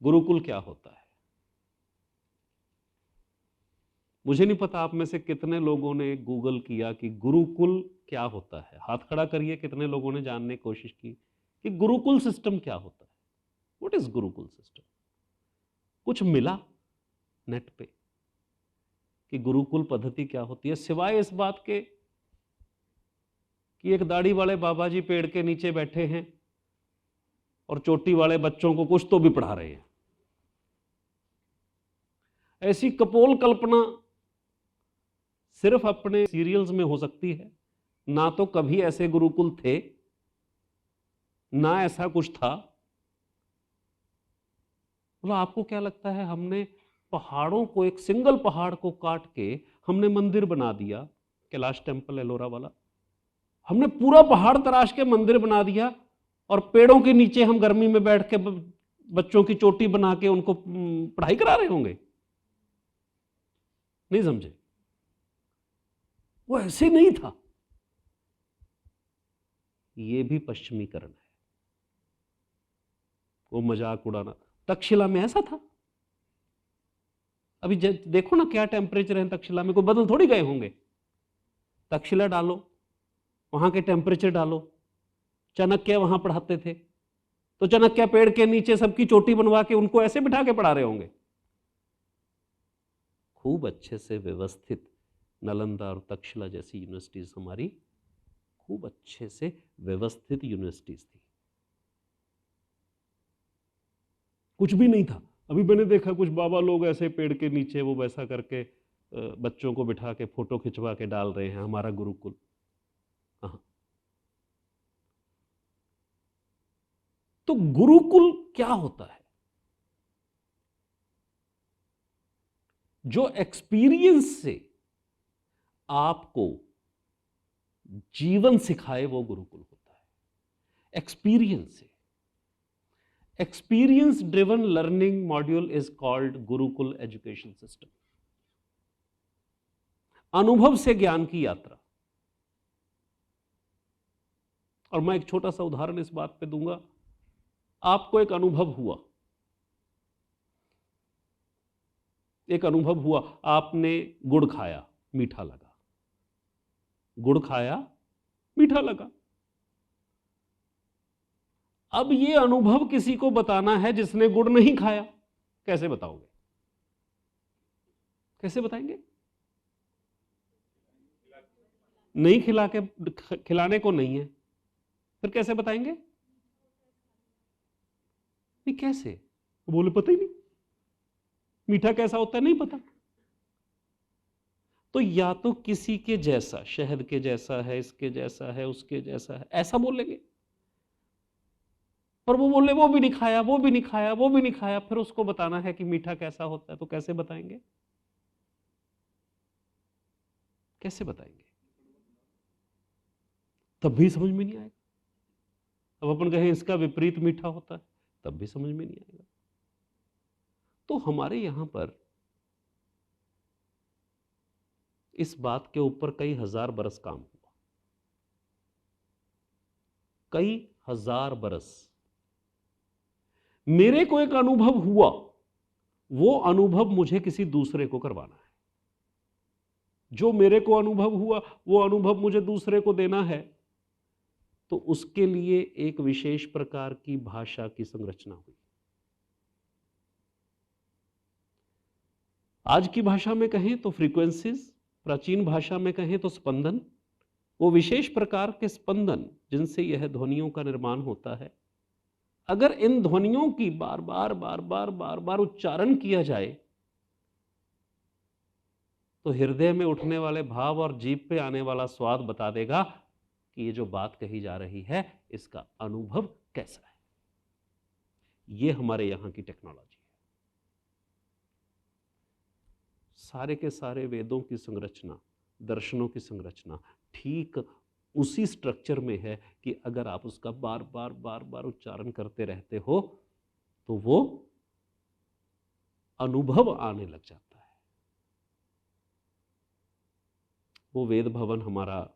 गुरुकुल क्या होता है? मुझे नहीं पता आप में से कितने लोगों ने गूगल किया कि गुरुकुल क्या होता है। हाथ खड़ा करिए, कितने लोगों ने जानने की कोशिश की कि गुरुकुल सिस्टम क्या होता है, व्हाट इज गुरुकुल सिस्टम। कुछ मिला नेट पे कि गुरुकुल पद्धति क्या होती है, सिवाय इस बात के कि एक दाढ़ी वाले बाबा जी पेड़ के नीचे बैठे हैं और चोटी वाले बच्चों को कुछ तो भी पढ़ा रहे हैं। ऐसी कपोल कल्पना सिर्फ अपने सीरियल्स में हो सकती है, ना तो कभी ऐसे गुरुकुल थे, ना ऐसा कुछ था। मतलब आपको क्या लगता है, हमने पहाड़ों को, एक सिंगल पहाड़ को काट के हमने मंदिर बना दिया, कैलाश टेम्पल एलोरा वाला, हमने पूरा पहाड़ तराश के मंदिर बना दिया और पेड़ों के नीचे हम गर्मी में बैठ के बच्चों की चोटी बना के उनको पढ़ाई करा रहे होंगे? नहीं समझे? वो ऐसे नहीं था। ये भी पश्चिमीकरण है, वो मजाक उड़ाना। तक्षशिला में ऐसा था। अभी देखो ना क्या टेम्परेचर है तक्षशिला में, कोई बदल थोड़ी गए होंगे। तक्षशिला डालो, वहां के टेम्परेचर डालो। चाणक्य वहां पढ़ाते थे, तो चाणक्य पेड़ के नीचे सबकी चोटी बनवा के उनको ऐसे बिठा के पढ़ा रहे होंगे। खूब अच्छे से व्यवस्थित नालंदा और तक्षशिला जैसी यूनिवर्सिटीज हमारी खूब अच्छे से व्यवस्थित यूनिवर्सिटीज थी। कुछ भी नहीं था। अभी मैंने देखा कुछ बाबा लोग ऐसे पेड़ के नीचे वो वैसा करके बच्चों को बिठा के फोटो खिंचवा के डाल रहे हैं, हमारा गुरुकुल। हाँ, तो गुरुकुल क्या होता है? जो एक्सपीरियंस से आपको जीवन सिखाए वो गुरुकुल होता है। एक्सपीरियंस से, experience driven learning module is called Gurukul education system. अनुभव से ज्ञान की यात्रा। और मैं एक छोटा सा उदाहरण इस बात पे दूंगा। आपको एक अनुभव हुआ, आपने गुड़ खाया, मीठा लगा। गुड़ खाया, मीठा लगा। अब ये अनुभव किसी को बताना है जिसने गुड़ नहीं खाया, कैसे बताओगे? कैसे बताएंगे? नहीं खिला के, खिलाने को नहीं है, फिर कैसे बताएंगे? नहीं, कैसे? बोले पता ही नहीं, मीठा कैसा होता है नहीं पता। तो या तो किसी के जैसा, शहद के जैसा है, इसके जैसा है, उसके जैसा है, ऐसा बोलेंगे। पर वो बोले वो भी नहीं खाया, वो भी नहीं खाया, वो भी नहीं खाया, फिर उसको बताना है कि मीठा कैसा होता है, तो कैसे बताएंगे? कैसे बताएंगे? तब भी समझ में नहीं आएगा। अब अपन कहें इसका विपरीत मीठा होता है, तब भी समझ में नहीं आएगा। तो हमारे यहां पर इस बात के ऊपर कई हजार बरस काम हुआ, कई हजार बरस। मेरे को एक अनुभव हुआ, वो अनुभव मुझे किसी दूसरे को करवाना है। जो मेरे को अनुभव हुआ वो अनुभव मुझे दूसरे को देना है, तो उसके लिए एक विशेष प्रकार की भाषा की संरचना हुई। आज की भाषा में कहें तो फ्रीक्वेंसीज, प्राचीन भाषा में कहें तो स्पंदन। वो विशेष प्रकार के स्पंदन जिनसे यह ध्वनियों का निर्माण होता है, अगर इन ध्वनियों की बार बार बार बार बार बार उच्चारण किया जाए तो हृदय में उठने वाले भाव और जीभ पे आने वाला स्वाद बता देगा कि ये जो बात कही जा रही है इसका अनुभव कैसा है। ये हमारे यहां की टेक्नोलॉजी है। सारे के सारे वेदों की संरचना, दर्शनों की संरचना ठीक उसी स्ट्रक्चर में है कि अगर आप उसका बार बार बार बार उच्चारण करते रहते हो तो वो अनुभव आने लग जाता है। वो वेद भवन हमारा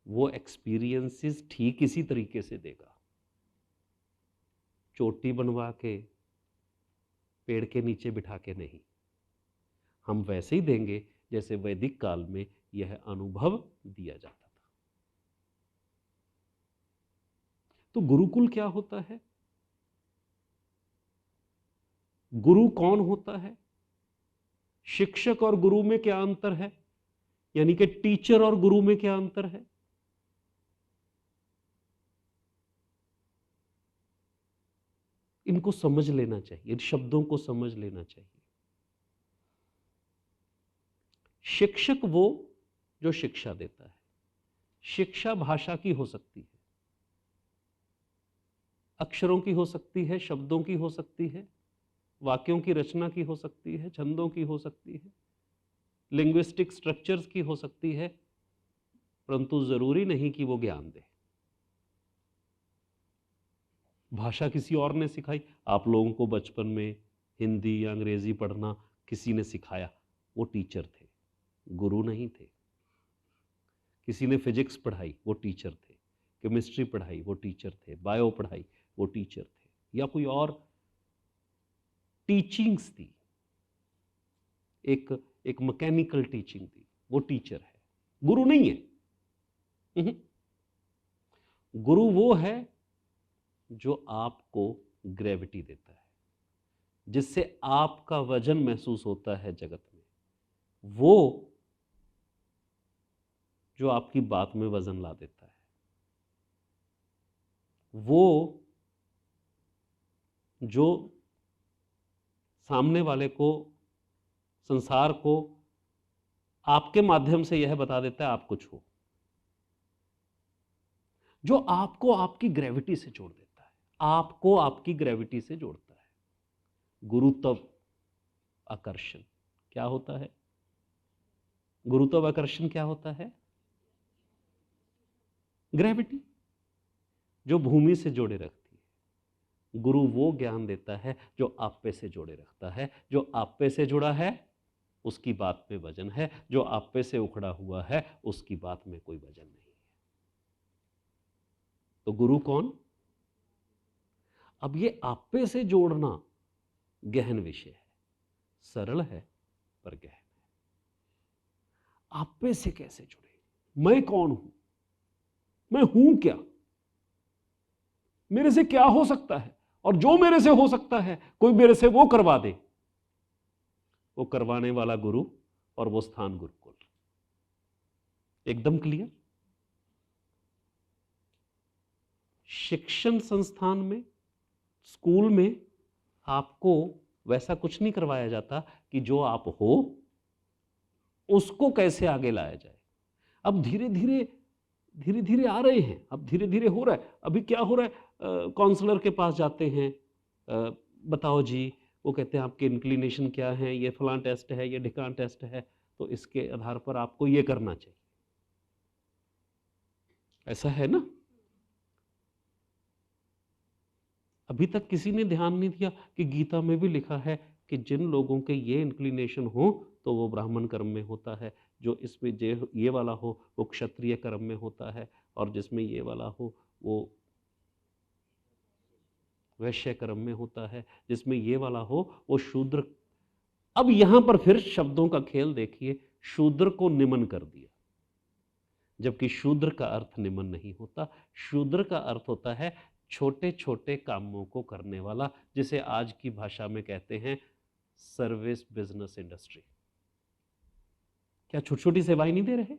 वो एक्सपीरियंसेस ठीक इसी तरीके से देगा। चोटी बनवा के पेड़ के नीचे बिठा के नहीं, हम वैसे ही देंगे जैसे वैदिक काल में यह अनुभव दिया जाता था। तो गुरुकुल क्या होता है? गुरु कौन होता है? शिक्षक और गुरु में क्या अंतर है? यानी कि टीचर और गुरु में क्या अंतर है? इनको समझ लेना चाहिए, इन शब्दों को समझ लेना चाहिए। शिक्षक वो जो शिक्षा देता है। शिक्षा भाषा की हो सकती है, अक्षरों की हो सकती है, शब्दों की हो सकती है, वाक्यों की रचना की हो सकती है, छंदों की हो सकती है, लिंग्विस्टिक स्ट्रक्चर्स की हो सकती है, परंतु जरूरी नहीं कि वो ज्ञान दे। भाषा किसी और ने सिखाई। आप लोगों को बचपन में हिंदी या अंग्रेजी पढ़ना किसी ने सिखाया, वो टीचर थे, गुरु नहीं थे। किसी ने फिजिक्स पढ़ाई, वो टीचर थे। केमिस्ट्री पढ़ाई, वो टीचर थे। बायो पढ़ाई, वो टीचर थे। या कोई और टीचिंग्स थी, एक मैकेनिकल टीचिंग थी, वो टीचर है, गुरु नहीं है। गुरु वो है जो आपको ग्रेविटी देता है, जिससे आपका वजन महसूस होता है जगत में। वो जो आपकी बात में वजन ला देता है, वो जो सामने वाले को, संसार को आपके माध्यम से यह बता देता है आप कुछ हो, जो आपको आपकी ग्रेविटी से जोड़ देता है, आपको आपकी ग्रेविटी से जोड़ता है। गुरुत्व आकर्षण क्या होता है? गुरुत्व आकर्षण क्या होता है? ग्रेविटी, जो भूमि से जोड़े रखती है। गुरु वो ज्ञान देता है जो आप पे से जोड़े रखता है। जो आप पे से जुड़ा है उसकी बात में वजन है, जो आप पे से उखड़ा हुआ है उसकी बात में कोई वजन नहीं है। तो गुरु कौन? अब ये आप पे से जोड़ना गहन विषय है, सरल है पर गहन है। आप पे से कैसे जुड़े? मैं कौन हूं? मैं हूं क्या? मेरे से क्या हो सकता है? और जो मेरे से हो सकता है कोई मेरे से वो करवा दे, वो करवाने वाला गुरु और वो स्थान गुरुकुल। एकदम क्लियर? शिक्षण संस्थान में, स्कूल में आपको वैसा कुछ नहीं करवाया जाता कि जो आप हो उसको कैसे आगे लाया जाए। अब धीरे धीरे आ रहे हैं, अब धीरे धीरे हो रहा है। अभी क्या हो रहा है, काउंसलर के पास जाते हैं, बताओ जी, वो कहते हैं आपके इंक्लिनेशन क्या है, ये फलां टेस्ट है, ये ढिकान टेस्ट है, तो इसके आधार पर आपको ये करना चाहिए। ऐसा है ना? अभी तक किसी ने ध्यान नहीं दिया कि गीता में भी लिखा है कि जिन लोगों के ये इंक्लिनेशन हो तो वो ब्राह्मण कर्म में होता है, जो इसमें ये वाला हो वो क्षत्रिय कर्म में होता है, और जिसमें ये वाला हो वो वैश्य कर्म में होता है, जिसमें ये वाला हो वो शूद्र। अब यहां पर फिर शब्दों का खेल देखिए, शूद्र को निमन कर दिया, जबकि शूद्र का अर्थ निमन नहीं होता। शूद्र का अर्थ होता है छोटे छोटे कामों को करने वाला, जिसे आज की भाषा में कहते हैं सर्विस बिजनेस इंडस्ट्री। क्या छोटी छोटी सेवाएं नहीं दे रहे?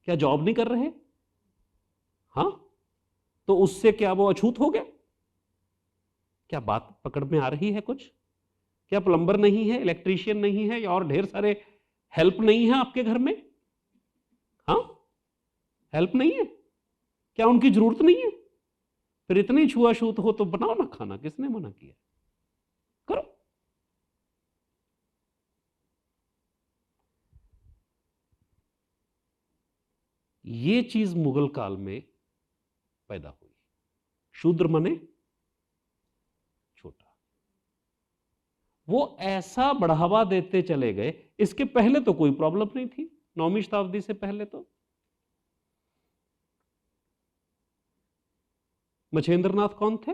क्या जॉब नहीं कर रहे? हाँ, तो उससे क्या वो अछूत हो गए? क्या बात पकड़ में आ रही है कुछ? क्या प्लम्बर नहीं है, इलेक्ट्रीशियन नहीं है, या और ढेर सारे हेल्प नहीं है आपके घर में? हाँ, हेल्प नहीं है? क्या उनकी जरूरत नहीं है? फिर इतनी छुआछूत हो तो बनाओ ना खाना, किसने मना किया? करो। ये चीज मुगल काल में पैदा हुई। शूद्र माने छोटा। वो ऐसा बढ़ावा देते चले गए। इसके पहले तो कोई प्रॉब्लम नहीं थी, 9वीं शताब्दी से पहले तो मछेंद्र नाथ कौन थे?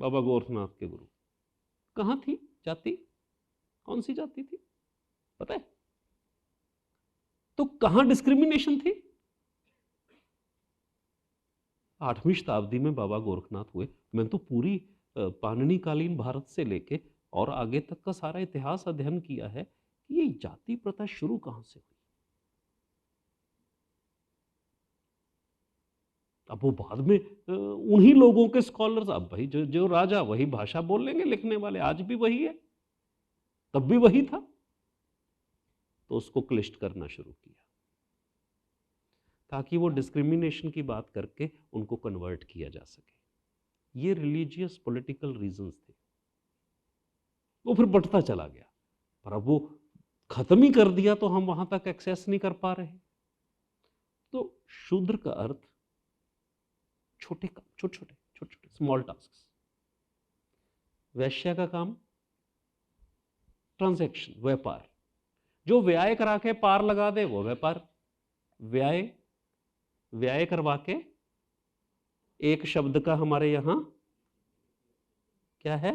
बाबा गोरखनाथ के गुरु। कहाँ थी जाति, कौन सी जाति थी पता है? तो कहां डिस्क्रिमिनेशन थी? 8वीं शताब्दी में बाबा गोरखनाथ हुए। मैंने तो पूरी पाणिनि कालीन भारत से लेके और आगे तक का सारा इतिहास अध्ययन किया है कि ये जाति प्रथा शुरू कहां से हुई। अब वो बाद में उन्हीं लोगों के स्कॉलर्स, अब भाई जो राजा वही भाषा बोल लेंगे, लिखने वाले आज भी वही है, तब भी वही था, तो उसको क्लिष्ट करना शुरू किया ताकि वो डिस्क्रिमिनेशन की बात करके उनको कन्वर्ट किया जा सके। ये रिलीजियस पॉलिटिकल रीजंस थे। वो फिर बढ़ता चला गया, पर अब वो खत्म ही कर दिया तो हम वहां तक एक्सेस नहीं कर पा रहे। तो शूद्र का अर्थ छोटे काम, छोटे छोटे स्मॉल टास्क। वैश्य का काम ट्रांजैक्शन, व्यापार। जो व्याय करा के पार लगा दे वो व्यापार। व्याय करवा के, एक शब्द का हमारे यहां क्या है,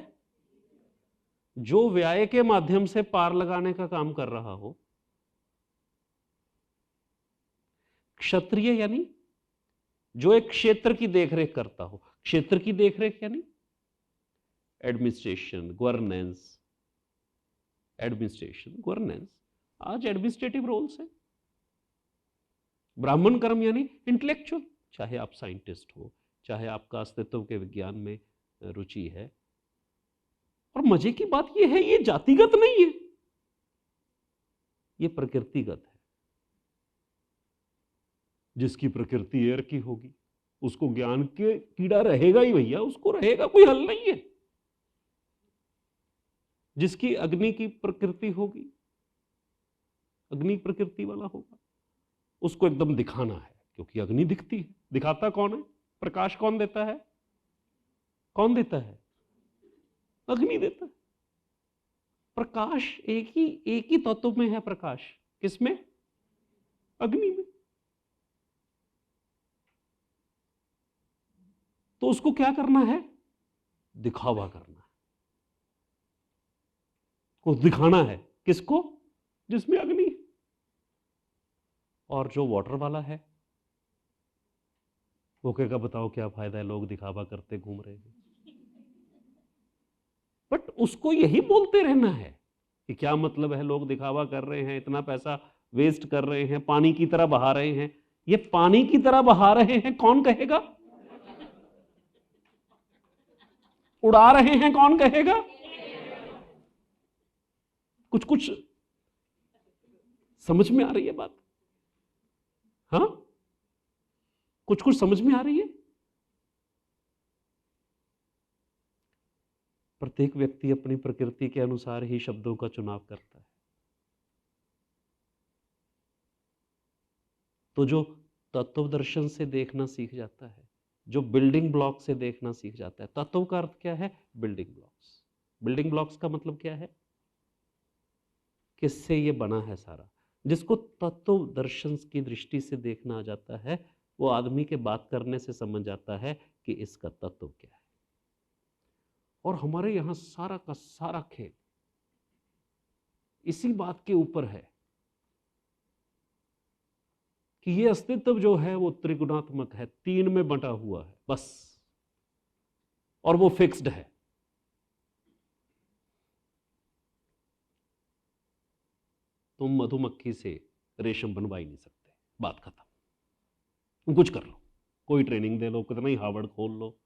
जो व्याय के माध्यम से पार लगाने का काम कर रहा हो। क्षत्रिय यानी जो एक क्षेत्र की देखरेख करता हो। क्षेत्र की देखरेख यानी एडमिनिस्ट्रेशन, गवर्नेंस। एडमिनिस्ट्रेशन, गवर्नेंस, आज एडमिनिस्ट्रेटिव रोल्स है। ब्राह्मण कर्म यानी इंटेलेक्चुअल, चाहे आप साइंटिस्ट हो, चाहे आपका अस्तित्व के विज्ञान में रुचि है। और मजे की बात यह है, ये जातिगत नहीं है, ये प्रकृतिगत है। जिसकी प्रकृति एयर की होगी उसको ज्ञान के कीड़ा रहेगा ही भैया, उसको रहेगा, कोई हल नहीं है। जिसकी अग्नि की प्रकृति होगी, अग्नि प्रकृति वाला होगा, उसको एकदम दिखाना है, क्योंकि अग्नि दिखती है। दिखाता कौन है? प्रकाश कौन देता है? कौन देता है? अग्नि देता है। प्रकाश एक ही तत्व में है। प्रकाश किसमें? अग्नि में। तो उसको क्या करना है? दिखावा करना है, को दिखाना है। किसको? जिसमें अग्नि है। और जो वाटर वाला है वो कहेगा बताओ क्या फायदा है, लोग दिखावा करते घूम रहे हैं। बट उसको यही बोलते रहना है कि क्या मतलब है, लोग दिखावा कर रहे हैं, इतना पैसा वेस्ट कर रहे हैं, पानी की तरह बहा रहे हैं। ये पानी की तरह बहा रहे हैं कौन कहेगा? उड़ा रहे हैं कौन कहेगा? कुछ कुछ समझ में आ रही है बात? हाँ, कुछ कुछ समझ में आ रही है? प्रत्येक व्यक्ति अपनी प्रकृति के अनुसार ही शब्दों का चुनाव करता है। तो जो तत्व दर्शन से देखना सीख जाता है, जो बिल्डिंग ब्लॉक से देखना सीख जाता है। तत्व का अर्थ क्या है? Building blocks. बिल्डिंग ब्लॉक्स का मतलब क्या है? किससे ये बना है सारा। जिसको तत्व दर्शन की दृष्टि से देखना आ जाता है, वो आदमी के बात करने से समझ जाता है कि इसका तत्व क्या है। और हमारे यहां सारा का सारा खेल इसी बात के ऊपर है कि ये अस्तित्व जो है वो त्रिगुणात्मक है, 3 में बंटा हुआ है बस, और वो फिक्स्ड है। तुम मधुमक्खी से रेशम बनवा ही नहीं सकते, बात खत्म। तुम कुछ कर लो, कोई ट्रेनिंग दे लो, कितना ही हार्वर्ड खोल लो,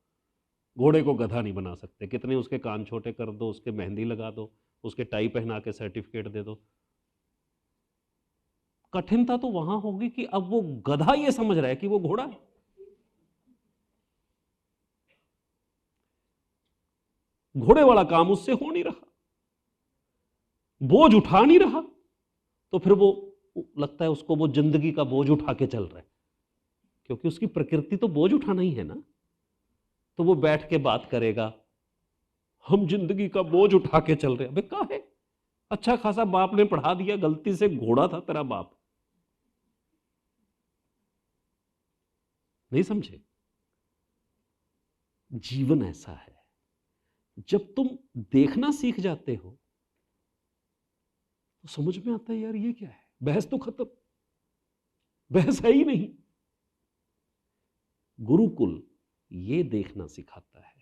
घोड़े को गधा नहीं बना सकते। कितने उसके कान छोटे कर दो, उसके मेहंदी लगा दो, उसके टाई पहना के सर्टिफिकेट दे दो। कठिनता तो वहां होगी कि अब वो गधा ये समझ रहा है कि वो घोड़ा है। घोड़े वाला काम उससे हो नहीं रहा, बोझ उठा नहीं रहा, तो फिर वो लगता है उसको वो जिंदगी का बोझ उठा के चल रहा है, क्योंकि उसकी प्रकृति तो बोझ उठाना ही है ना। तो वो बैठ के बात करेगा, हम जिंदगी का बोझ उठा के चल रहे हैं। अबे कहाँ है? अच्छा खासा बाप ने पढ़ा दिया, गलती से घोड़ा था तेरा बाप, नहीं समझे? जीवन ऐसा है जब तुम देखना सीख जाते हो तो समझ में आता है यार ये क्या है, बहस तो खत्म, बहस है ही नहीं। गुरुकुल ये देखना सिखाता है